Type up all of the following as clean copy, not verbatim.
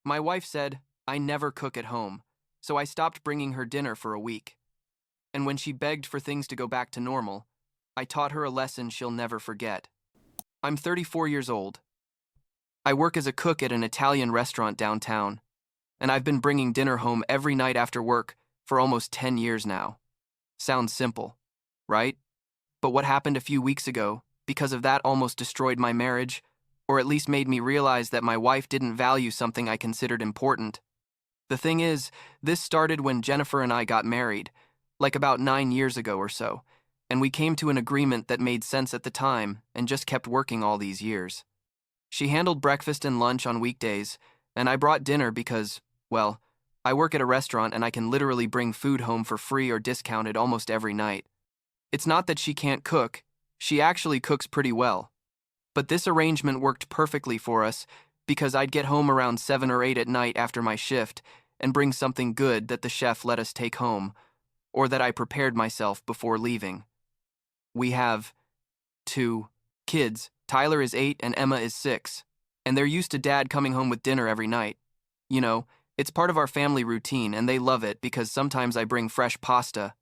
My wife said, I never cook at home, so I stopped bringing her dinner for a week. And when she begged for things to go back to normal, I taught her a lesson she'll never forget. I'm 34 years old. I work as a cook at an Italian restaurant downtown, and I've been bringing dinner home every night after work for almost 10 years now. Sounds simple, right? But what happened a few weeks ago, because of that, almost destroyed my marriage, or at least made me realize that my wife didn't value something I considered important. The thing is, this started when Jennifer and I got married, like about 9 years ago or so, and we came to an agreement that made sense at the time and just kept working all these years. She handled breakfast and lunch on weekdays, and I brought dinner because, well, I work at a restaurant and I can literally bring food home for free or discounted almost every night. It's not that she can't cook, she actually cooks pretty well. But this arrangement worked perfectly for us because I'd get home around 7 or 8 at night after my shift and bring something good that the chef let us take home, or that I prepared myself before leaving. We have 2 kids. Tyler is 8 and Emma is 6, and they're used to Dad coming home with dinner every night. You know, it's part of our family routine and they love it because sometimes I bring fresh pasta,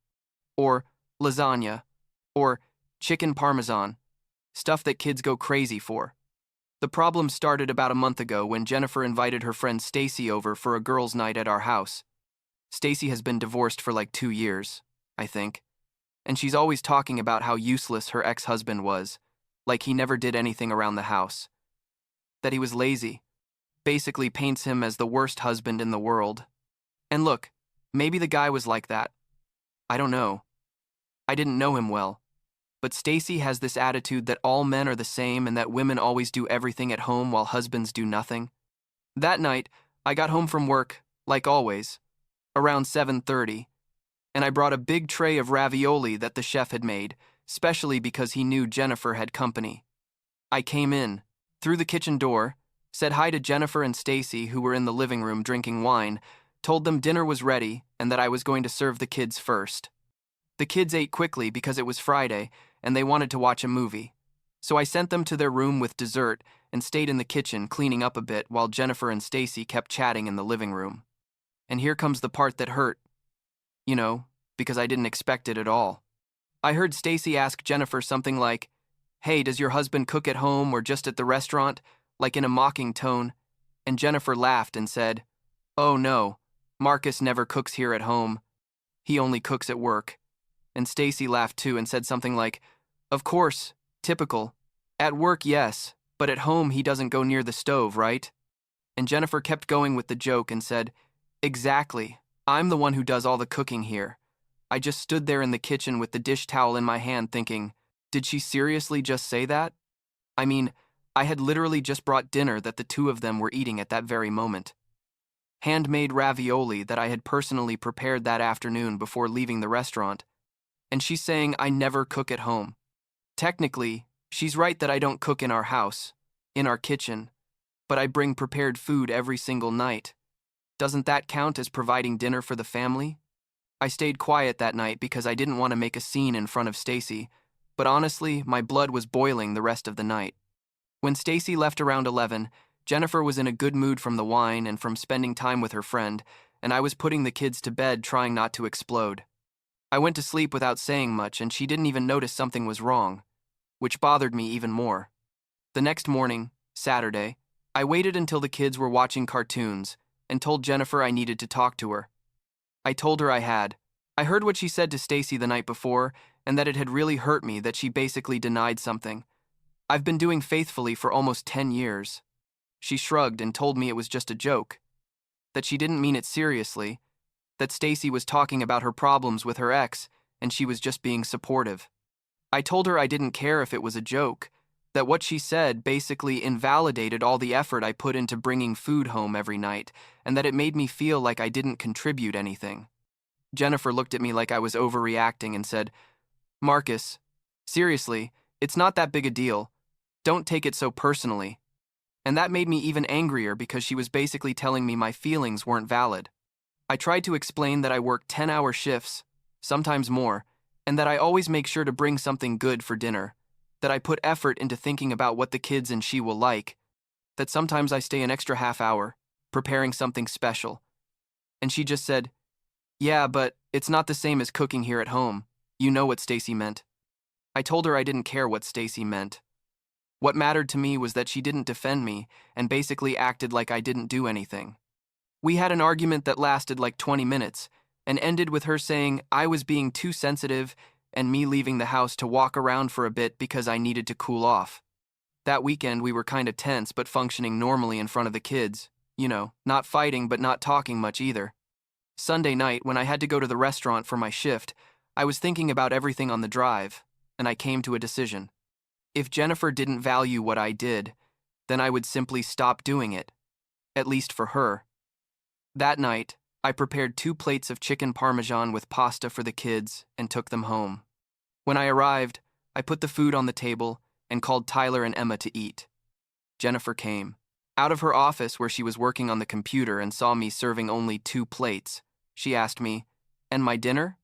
or lasagna, or chicken parmesan, stuff that kids go crazy for. The problem started about a month ago when Jennifer invited her friend Stacy over for a girls' night at our house. Stacy has been divorced for like 2 years, I think, and she's always talking about how useless her ex-husband was, like he never did anything around the house. That he was lazy. Basically paints him as the worst husband in the world. And look, maybe the guy was like that. I don't know. I didn't know him well. But Stacy has this attitude that all men are the same and that women always do everything at home while husbands do nothing. That night, I got home from work, like always, around 7:30, and I brought a big tray of ravioli that the chef had made, especially because he knew Jennifer had company. I came in, through the kitchen door, said hi to Jennifer and Stacy, who were in the living room drinking wine, told them dinner was ready and that I was going to serve the kids first. The kids ate quickly because it was Friday and they wanted to watch a movie. So I sent them to their room with dessert and stayed in the kitchen cleaning up a bit while Jennifer and Stacy kept chatting in the living room. And here comes the part that hurt. You know, because I didn't expect it at all. I heard Stacy ask Jennifer something like, "Hey, does your husband cook at home or just at the restaurant?" like in a mocking tone, and Jennifer laughed and said, "Oh no, Marcus never cooks here at home. He only cooks at work." And Stacy laughed too and said something like, "Of course, typical. At work, yes, but at home he doesn't go near the stove, right?" And Jennifer kept going with the joke and said, "Exactly. I'm the one who does all the cooking here." I just stood there in the kitchen with the dish towel in my hand thinking, did she seriously just say that? I mean, I had literally just brought dinner that the two of them were eating at that very moment. Handmade ravioli that I had personally prepared that afternoon before leaving the restaurant. And she's saying I never cook at home. Technically, she's right that I don't cook in our house, in our kitchen, but I bring prepared food every single night. Doesn't that count as providing dinner for the family? I stayed quiet that night because I didn't want to make a scene in front of Stacy, but honestly, my blood was boiling the rest of the night. When Stacy left around 11, Jennifer was in a good mood from the wine and from spending time with her friend, and I was putting the kids to bed trying not to explode. I went to sleep without saying much, and she didn't even notice something was wrong, which bothered me even more. The next morning, Saturday, I waited until the kids were watching cartoons and told Jennifer I needed to talk to her. I told her I had. I heard what she said to Stacy the night before, and that it had really hurt me that she basically denied something. I've been doing faithfully for almost 10 years. She shrugged and told me it was just a joke, that she didn't mean it seriously, that Stacy was talking about her problems with her ex and she was just being supportive. I told her I didn't care if it was a joke, that what she said basically invalidated all the effort I put into bringing food home every night, and that it made me feel like I didn't contribute anything. Jennifer looked at me like I was overreacting and said, "Marcus, seriously, it's not that big a deal. Don't take it so personally." And that made me even angrier because she was basically telling me my feelings weren't valid. I tried to explain that I work 10-hour shifts, sometimes more, and that I always make sure to bring something good for dinner, that I put effort into thinking about what the kids and she will like, that sometimes I stay an extra half hour, preparing something special. And she just said, "Yeah, but it's not the same as cooking here at home. You know what Stacy meant." I told her I didn't care what Stacy meant. What mattered to me was that she didn't defend me and basically acted like I didn't do anything. We had an argument that lasted like 20 minutes and ended with her saying I was being too sensitive and me leaving the house to walk around for a bit because I needed to cool off. That weekend we were kind of tense but functioning normally in front of the kids. You know, not fighting but not talking much either. Sunday night, when I had to go to the restaurant for my shift, I was thinking about everything on the drive, and I came to a decision. If Jennifer didn't value what I did, then I would simply stop doing it, at least for her. That night, I prepared 2 plates of chicken parmesan with pasta for the kids and took them home. When I arrived, I put the food on the table and called Tyler and Emma to eat. Jennifer came out of her office where she was working on the computer and saw me serving only 2 plates. She asked me, "And my dinner?"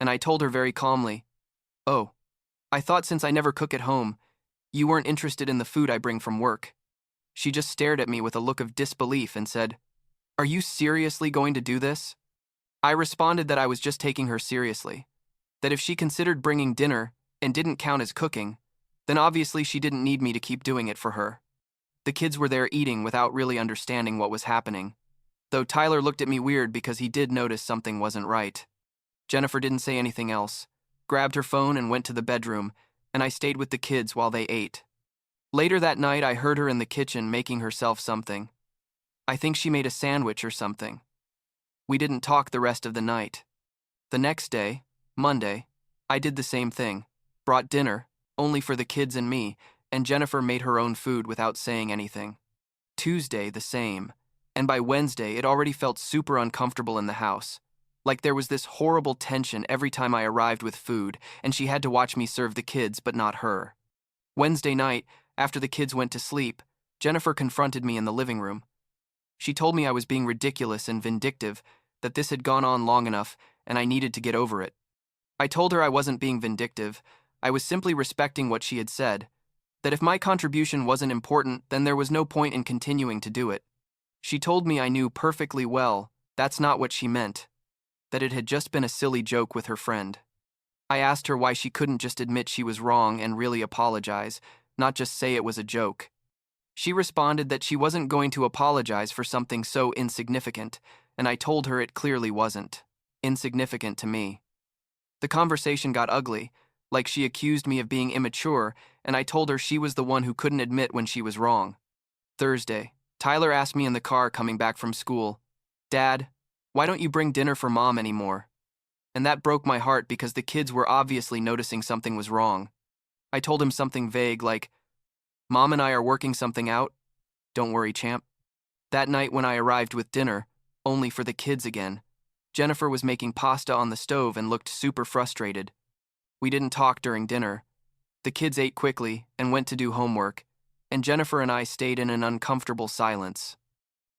And I told her very calmly, "Oh, I thought since I never cook at home, you weren't interested in the food I bring from work." She just stared at me with a look of disbelief and said, "Are you seriously going to do this?" I responded that I was just taking her seriously, that if she considered bringing dinner and didn't count as cooking, then obviously she didn't need me to keep doing it for her. The kids were there eating without really understanding what was happening, though Tyler looked at me weird because he did notice something wasn't right. Jennifer didn't say anything else, grabbed her phone and went to the bedroom, and I stayed with the kids while they ate. Later that night, I heard her in the kitchen making herself something. I think she made a sandwich or something. We didn't talk the rest of the night. The next day, Monday, I did the same thing, brought dinner, only for the kids and me, and Jennifer made her own food without saying anything. Tuesday, the same, and by Wednesday, it already felt super uncomfortable in the house. Like there was this horrible tension every time I arrived with food, and she had to watch me serve the kids, but not her. Wednesday night, after the kids went to sleep, Jennifer confronted me in the living room. She told me I was being ridiculous and vindictive, that this had gone on long enough, and I needed to get over it. I told her I wasn't being vindictive, I was simply respecting what she had said, that if my contribution wasn't important, then there was no point in continuing to do it. She told me I knew perfectly well that's not what she meant, that it had just been a silly joke with her friend. I asked her why she couldn't just admit she was wrong and really apologize, not just say it was a joke. She responded that she wasn't going to apologize for something so insignificant, and I told her it clearly wasn't insignificant to me. The conversation got ugly, like she accused me of being immature, and I told her she was the one who couldn't admit when she was wrong. Thursday, Tyler asked me in the car coming back from school, "Dad, why don't you bring dinner for Mom anymore?" And that broke my heart because the kids were obviously noticing something was wrong. I told him something vague like, "Mom and I are working something out. Don't worry, champ." That night when I arrived with dinner, only for the kids again, Jennifer was making pasta on the stove and looked super frustrated. We didn't talk during dinner. The kids ate quickly and went to do homework, and Jennifer and I stayed in an uncomfortable silence.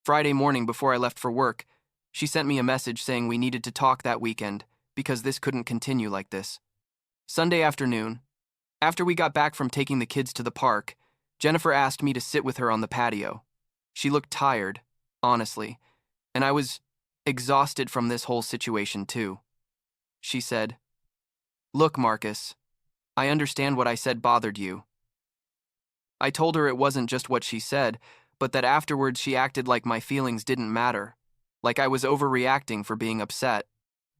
Friday morning before I left for work, she sent me a message saying we needed to talk that weekend because this couldn't continue like this. Sunday afternoon, after we got back from taking the kids to the park, Jennifer asked me to sit with her on the patio. She looked tired, honestly, and I was exhausted from this whole situation too. She said, "Look, Marcus, I understand what I said bothered you." I told her it wasn't just what she said, but that afterwards she acted like my feelings didn't matter, like I was overreacting for being upset.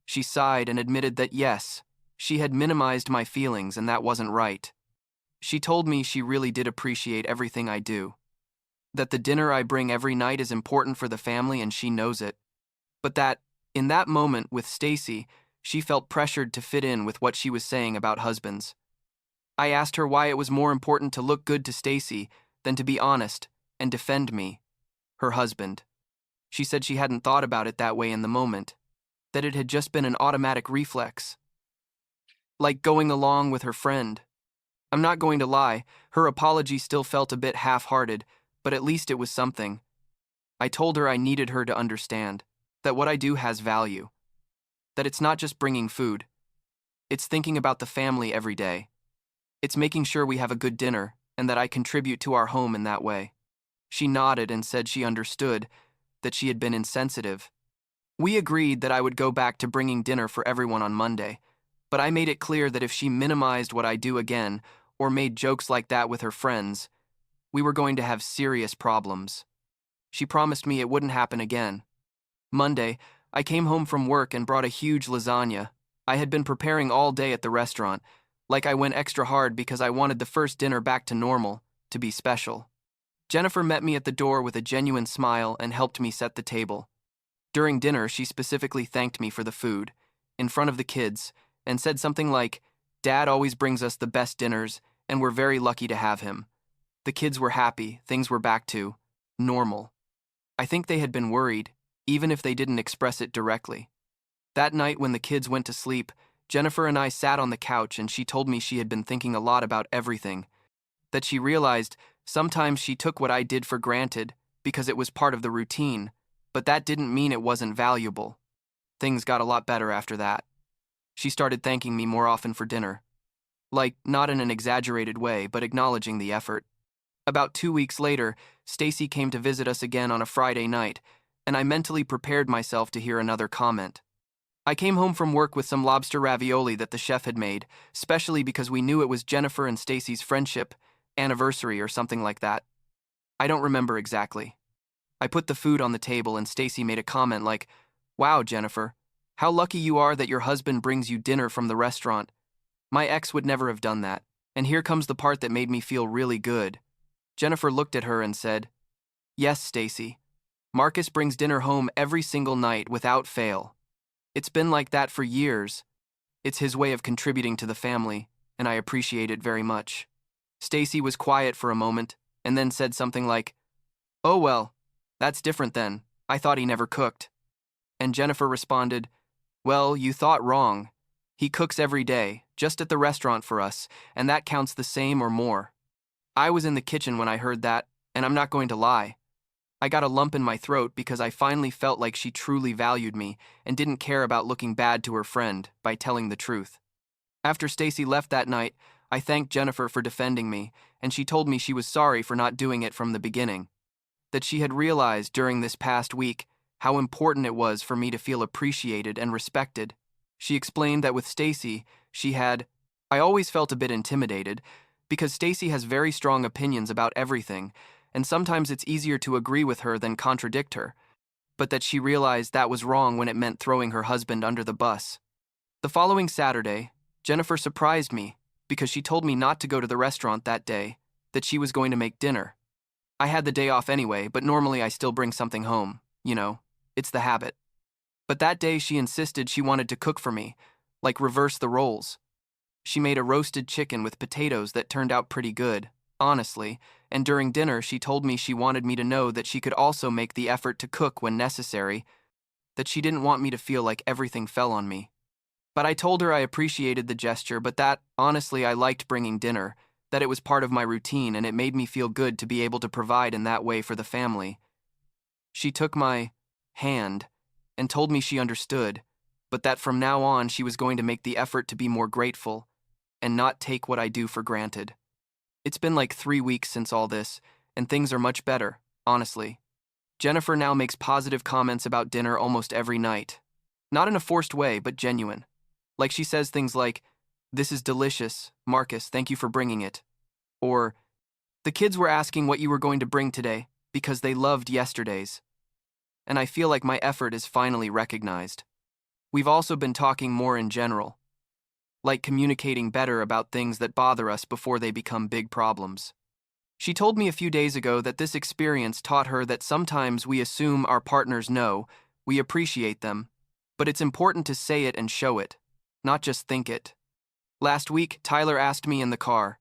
She sighed and admitted that yes, she had minimized my feelings and that wasn't right. She told me she really did appreciate everything I do, that the dinner I bring every night is important for the family and she knows it, but that, in that moment with Stacy, she felt pressured to fit in with what she was saying about husbands. I asked her why it was more important to look good to Stacy than to be honest and defend me, her husband. She said she hadn't thought about it that way in the moment, that it had just been an automatic reflex. Like going along with her friend. I'm not going to lie, her apology still felt a bit half-hearted, but at least it was something. I told her I needed her to understand that what I do has value, that it's not just bringing food. It's thinking about the family every day. It's making sure we have a good dinner and that I contribute to our home in that way. She nodded and said she understood, that she had been insensitive. We agreed that I would go back to bringing dinner for everyone on Monday, but I made it clear that if she minimized what I do again or made jokes like that with her friends, we were going to have serious problems. She promised me it wouldn't happen again. Monday, I came home from work and brought a huge lasagna. I had been preparing all day at the restaurant, like I went extra hard because I wanted the first dinner back to normal, to be special. Jennifer met me at the door with a genuine smile and helped me set the table. During dinner, she specifically thanked me for the food, in front of the kids, and said something like, "Dad always brings us the best dinners, and we're very lucky to have him." The kids were happy, things were back to normal. I think they had been worried, even if they didn't express it directly. That night when the kids went to sleep, Jennifer and I sat on the couch and she told me she had been thinking a lot about everything, that she realized sometimes she took what I did for granted because it was part of the routine, but that didn't mean it wasn't valuable. Things got a lot better after that. She started thanking me more often for dinner. Like, not in an exaggerated way, but acknowledging the effort. About 2 weeks later, Stacy came to visit us again on a Friday night, and I mentally prepared myself to hear another comment. I came home from work with some lobster ravioli that the chef had made, specially because we knew it was Jennifer and Stacy's friendship anniversary or something like that. I don't remember exactly. I put the food on the table and Stacy made a comment like, "Wow, Jennifer, how lucky you are that your husband brings you dinner from the restaurant. My ex would never have done that, and here comes the part that made me feel really good." Jennifer looked at her and said, "Yes, Stacy. Marcus brings dinner home every single night without fail. It's been like that for years. It's his way of contributing to the family, and I appreciate it very much." Stacy was quiet for a moment, and then said something like, "Oh well, that's different then. I thought he never cooked." And Jennifer responded, "Well, you thought wrong. He cooks every day, just at the restaurant for us, and that counts the same or more." I was in the kitchen when I heard that, and I'm not going to lie. I got a lump in my throat because I finally felt like she truly valued me and didn't care about looking bad to her friend by telling the truth. After Stacy left that night, I thanked Jennifer for defending me, and she told me she was sorry for not doing it from the beginning. That she had realized during this past week how important it was for me to feel appreciated and respected. She explained that with Stacy, I always felt a bit intimidated because Stacy has very strong opinions about everything, and sometimes it's easier to agree with her than contradict her, but that she realized that was wrong when it meant throwing her husband under the bus. The following Saturday, Jennifer surprised me because she told me not to go to the restaurant that day, that she was going to make dinner. I had the day off anyway, but normally I still bring something home. It's the habit. But that day she insisted she wanted to cook for me, like reverse the roles. She made a roasted chicken with potatoes that turned out pretty good, honestly, and during dinner she told me she wanted me to know that she could also make the effort to cook when necessary, that she didn't want me to feel like everything fell on me. But I told her I appreciated the gesture, but that, honestly, I liked bringing dinner, that it was part of my routine and it made me feel good to be able to provide in that way for the family. She took my hand and told me she understood, but that from now on she was going to make the effort to be more grateful and not take what I do for granted. It's been like 3 weeks since all this, and things are much better, honestly. Jennifer now makes positive comments about dinner almost every night. Not in a forced way, but genuine. Like she says things like, "This is delicious, Marcus, thank you for bringing it." Or, "The kids were asking what you were going to bring today because they loved yesterday's." And I feel like my effort is finally recognized. We've also been talking more in general, like communicating better about things that bother us before they become big problems. She told me a few days ago that this experience taught her that sometimes we assume our partners know, we appreciate them, but it's important to say it and show it, not just think it. Last week, Tyler asked me in the car,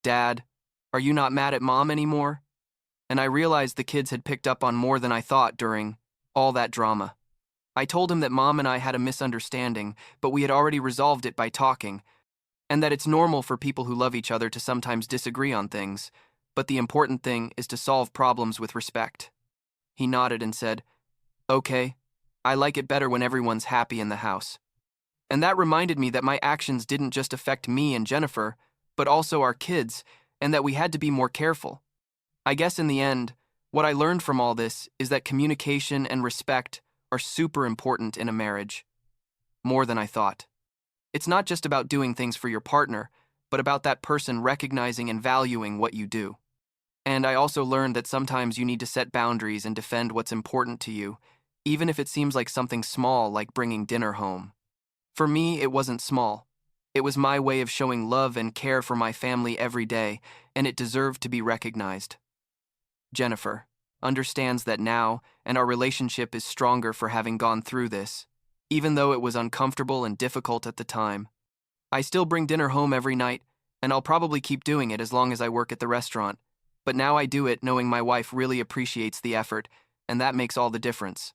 "Dad, are you not mad at Mom anymore?" And I realized the kids had picked up on more than I thought during all that drama. I told him that Mom and I had a misunderstanding, but we had already resolved it by talking, and that it's normal for people who love each other to sometimes disagree on things, but the important thing is to solve problems with respect. He nodded and said, "Okay, I like it better when everyone's happy in the house." And that reminded me that my actions didn't just affect me and Jennifer, but also our kids, and that we had to be more careful. I guess in the end, What I learned from all this is that communication and respect are super important in a marriage, more than I thought. It's not just about doing things for your partner, but about that person recognizing and valuing what you do. And I also learned that sometimes you need to set boundaries and defend what's important to you, even if it seems like something small like bringing dinner home. For me, it wasn't small. It was my way of showing love and care for my family every day, and it deserved to be recognized. Jennifer understands that now, and our relationship is stronger for having gone through this, even though it was uncomfortable and difficult at the time. I still bring dinner home every night, and I'll probably keep doing it as long as I work at the restaurant. But now I do it knowing my wife really appreciates the effort, and that makes all the difference.